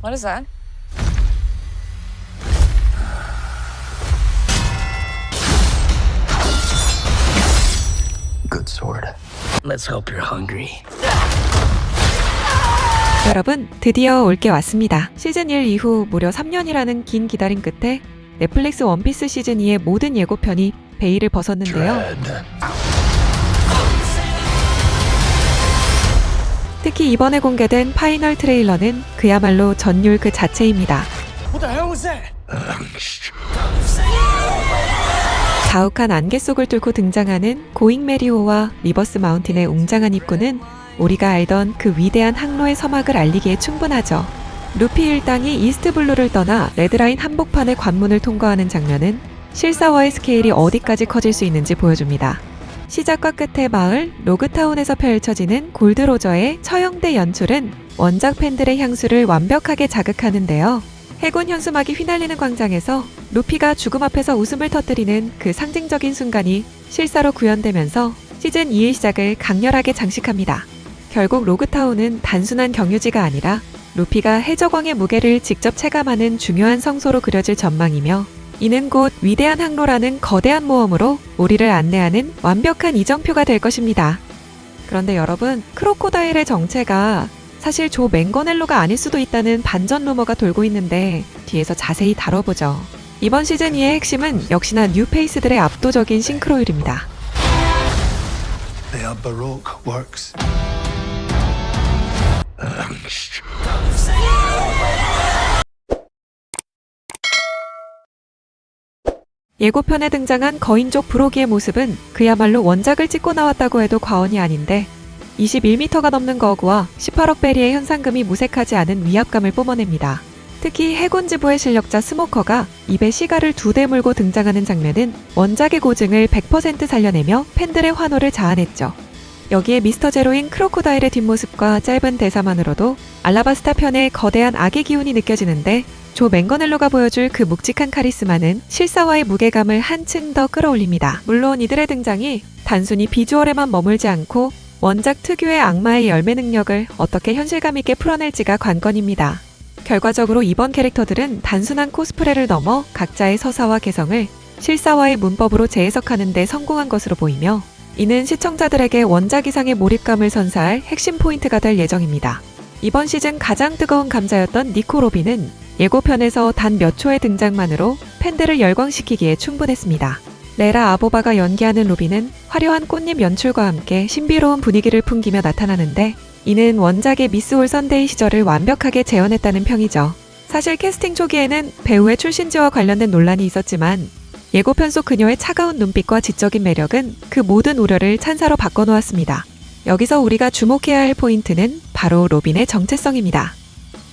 What is that? Good sword. Let's hope you're hungry. 여러분, 드디어 올 게 왔습니다. 시즌 1 이후 무려 3년이라는 긴 기다림 끝에 넷플릭스 원피스 시즌 2의 모든 예고편이 베일을 벗었는데요. 특히 이번에 공개된 파이널 트레일러는 그야말로 전율 그 자체입니다. What the hell was that? 가혹한 안개 속을 뚫고 등장하는 고잉 메리오와 리버스 마운틴의 웅장한 입구는 우리가 알던 그 위대한 항로의 서막을 알리기에 충분하죠. 루피 일당이 이스트블루를 떠나 레드라인 한복판의 관문을 통과하는 장면은 실사와의 스케일이 어디까지 커질 수 있는지 보여줍니다. 시작과 끝의 마을 로그타운에서 펼쳐지는 골드로저의 처형대 연출은 원작 팬들의 향수를 완벽하게 자극하는데요. 해군 현수막이 휘날리는 광장에서 루피가 죽음 앞에서 웃음을 터뜨리는 그 상징적인 순간이 실사로 구현되면서 시즌 2의 시작을 강렬하게 장식합니다. 결국 로그타운은 단순한 경유지가 아니라 루피가 해적왕의 무게를 직접 체감하는 중요한 성소로 그려질 전망이며, 이는 곧 위대한 항로라는 거대한 모험으로 우리를 안내하는 완벽한 이정표가 될 것입니다. 그런데 여러분, 크로코다일의 정체가 사실 조 맹거넬로가 아닐 수도 있다는 반전 루머가 돌고 있는데 뒤에서 자세히 다뤄보죠. 이번 시즌 2의 핵심은 역시나 뉴페이스들의 압도적인 싱크로율입니다. They are Baroque works. 예고편에 등장한 거인족 브로기의 모습은 그야말로 원작을 찍고 나왔다고 해도 과언이 아닌데, 21m가 넘는 거구와 18억 베리의 현상금이 무색하지 않은 위압감을 뿜어냅니다. 특히 해군 지부의 실력자 스모커가 입에 시가를 2대 물고 등장하는 장면은 원작의 고증을 100% 살려내며 팬들의 환호를 자아냈죠. 여기에 미스터 제로인 크로코다일의 뒷모습과 짧은 대사만으로도 알라바스타 편의 거대한 악의 기운이 느껴지는데, 조 맹거넬로가 보여줄 그 묵직한 카리스마는 실사와의 무게감을 한층 더 끌어올립니다. 물론 이들의 등장이 단순히 비주얼에만 머물지 않고 원작 특유의 악마의 열매 능력을 어떻게 현실감 있게 풀어낼지가 관건입니다. 결과적으로 이번 캐릭터들은 단순한 코스프레를 넘어 각자의 서사와 개성을 실사와의 문법으로 재해석하는 데 성공한 것으로 보이며, 이는 시청자들에게 원작 이상의 몰입감을 선사할 핵심 포인트가 될 예정입니다. 이번 시즌 가장 뜨거운 감자였던 니코 로비는 예고편에서 단 몇 초의 등장만으로 팬들을 열광시키기에 충분했습니다. 레라 아보바가 연기하는 로비는 화려한 꽃잎 연출과 함께 신비로운 분위기를 풍기며 나타나는데, 이는 원작의 미스 올 선데이 시절을 완벽하게 재현했다는 평이죠. 사실 캐스팅 초기에는 배우의 출신지와 관련된 논란이 있었지만 예고편 속 그녀의 차가운 눈빛과 지적인 매력은 그 모든 우려를 찬사로 바꿔놓았습니다. 여기서 우리가 주목해야 할 포인트는 바로 로빈의 정체성입니다.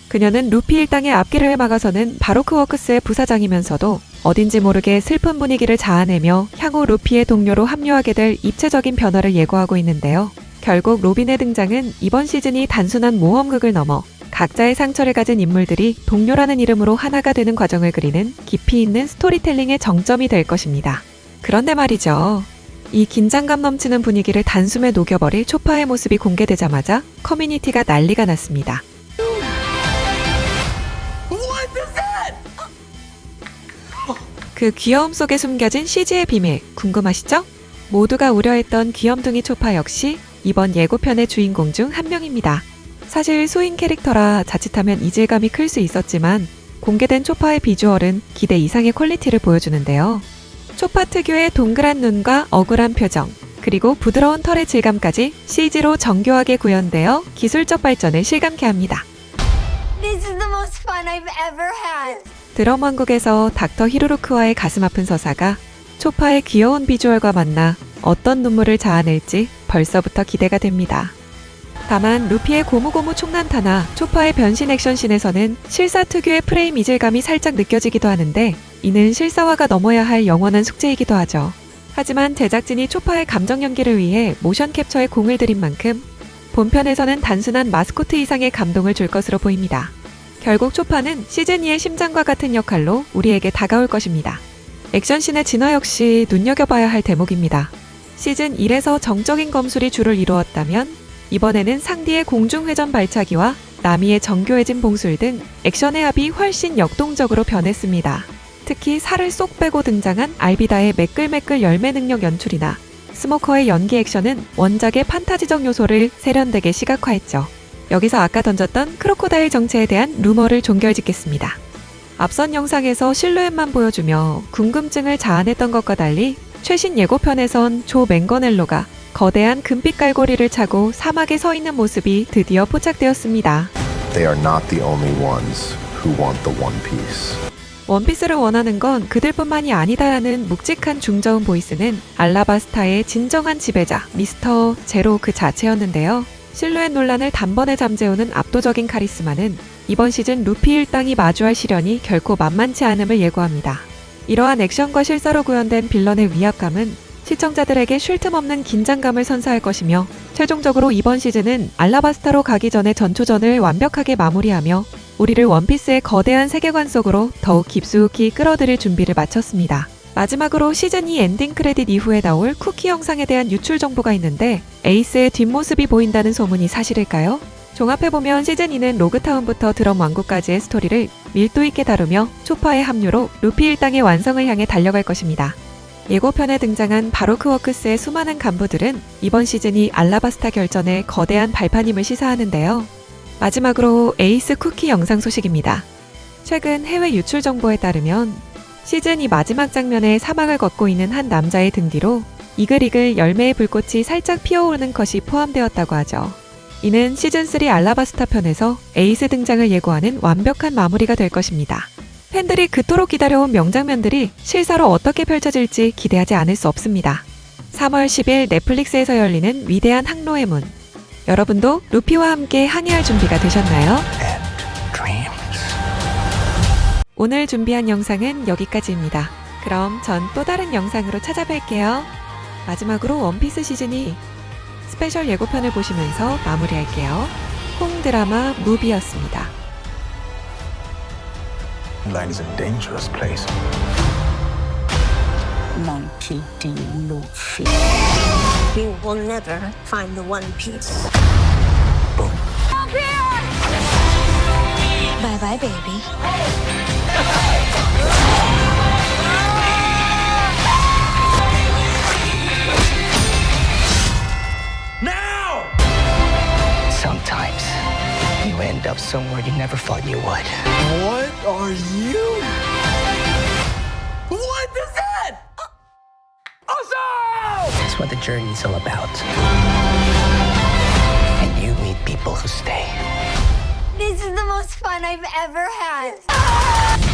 그녀는 루피 일당의 앞길을 막아서는 바로크 워크스의 부사장이면서도 어딘지 모르게 슬픈 분위기를 자아내며 향후 루피의 동료로 합류하게 될 입체적인 변화를 예고하고 있는데요. 결국 로빈의 등장은 이번 시즌이 단순한 모험극을 넘어 각자의 상처를 가진 인물들이 동료라는 이름으로 하나가 되는 과정을 그리는 깊이 있는 스토리텔링의 정점이 될 것입니다. 그런데 말이죠. 이 긴장감 넘치는 분위기를 단숨에 녹여버릴 초파의 모습이 공개되자마자 커뮤니티가 난리가 났습니다. 그 귀여움 속에 숨겨진 CG의 비밀 궁금하시죠? 모두가 우려했던 귀염둥이 초파 역시 이번 예고편의 주인공 중 한 명입니다. 사실 소인 캐릭터라 자칫하면 이질감이 클 수 있었지만 공개된 초파의 비주얼은 기대 이상의 퀄리티를 보여주는데요. 초파 특유의 동그란 눈과 억울한 표정, 그리고 부드러운 털의 질감까지 CG로 정교하게 구현되어 기술적 발전을 실감케 합니다. This is the most fun I've ever had. 드럼 왕국에서 닥터 히루루크와의 가슴 아픈 서사가 초파의 귀여운 비주얼과 만나 어떤 눈물을 자아낼지 벌써부터 기대가 됩니다. 다만 루피의 고무고무 총난타나 초파의 변신 액션씬에서는 실사 특유의 프레임 이질감이 살짝 느껴지기도 하는데, 이는 실사화가 넘어야 할 영원한 숙제이기도 하죠. 하지만 제작진이 초파의 감정 연기를 위해 모션 캡처에 공을 들인 만큼 본편에서는 단순한 마스코트 이상의 감동을 줄 것으로 보입니다. 결국 초파는 시즌2의 심장과 같은 역할로 우리에게 다가올 것입니다. 액션씬의 진화 역시 눈여겨봐야 할 대목입니다. 시즌 1에서 정적인 검술이 주를 이루었다면 이번에는 상디의 공중회전 발차기와 나미의 정교해진 봉술 등 액션의 합이 훨씬 역동적으로 변했습니다. 특히 살을 쏙 빼고 등장한 알비다의 매끌매끌 열매 능력 연출이나 스모커의 연기 액션은 원작의 판타지적 요소를 세련되게 시각화했죠. 여기서 아까 던졌던 크로코다일 정체에 대한 루머를 종결짓겠습니다. 앞선 영상에서 실루엣만 보여주며 궁금증을 자아냈던 것과 달리 최신 예고편에선 조 맹거넬로가 거대한 금빛 갈고리를 차고 사막에 서 있는 모습이 드디어 포착되었습니다. They are not the only ones who want the One Piece. 원피스를 원하는 건 그들뿐만이 아니다라는 묵직한 중저음 보이스는 알라바스타의 진정한 지배자 미스터 제로 그 자체였는데요. 실루엣 논란을 단번에 잠재우는 압도적인 카리스마는 이번 시즌 루피 일당이 마주할 시련이 결코 만만치 않음을 예고합니다. 이러한 액션과 실사로 구현된 빌런의 위압감은 시청자들에게 쉴 틈 없는 긴장감을 선사할 것이며 최종적으로 이번 시즌은 알라바스타로 가기 전에 전초전을 완벽하게 마무리하며 우리를 원피스의 거대한 세계관 속으로 더욱 깊숙이 끌어들일 준비를 마쳤습니다. 마지막으로 시즌2 엔딩 크레딧 이후에 나올 쿠키 영상에 대한 유출 정보가 있는데 에이스의 뒷모습이 보인다는 소문이 사실일까요? 종합해보면 시즌2는 로그타운부터 드럼 왕국까지의 스토리를 밀도 있게 다루며 초파의 합류로 루피 일당의 완성을 향해 달려갈 것입니다. 예고편에 등장한 바로크 워크스의 수많은 간부들은 이번 시즌이 알라바스타 결전의 거대한 발판임을 시사하는데요. 마지막으로 에이스 쿠키 영상 소식입니다. 최근 해외 유출 정보에 따르면 시즌2 마지막 장면에 사막을 걷고 있는 한 남자의 등 뒤로 이글이글 열매의 불꽃이 살짝 피어오르는 컷이 포함되었다고 하죠. 이는 시즌3 알라바스타 편에서 에이스 등장을 예고하는 완벽한 마무리가 될 것입니다. 팬들이 그토록 기다려온 명장면들이 실사로 어떻게 펼쳐질지 기대하지 않을 수 없습니다. 3월 10일 넷플릭스에서 열리는 위대한 항로의 문. 여러분도 루피와 함께 항해할 준비가 되셨나요? And dreams. 오늘 준비한 영상은 여기까지입니다. 그럼 전 또 다른 영상으로 찾아뵐게요. 마지막으로 원피스 시즌2 스페셜 예고편을 보시면서 마무리할게요. 홍 드라마 무비였습니다. Line is a dangerous place. Monkey D. Luffy. You will never find the One Piece. Boom. Bye bye, baby. Now! Sometimes you end up somewhere you never thought you would. What are you? What is that? Awesome! That's what the journey's all about. And you meet people who stay. This is the most fun I've ever had.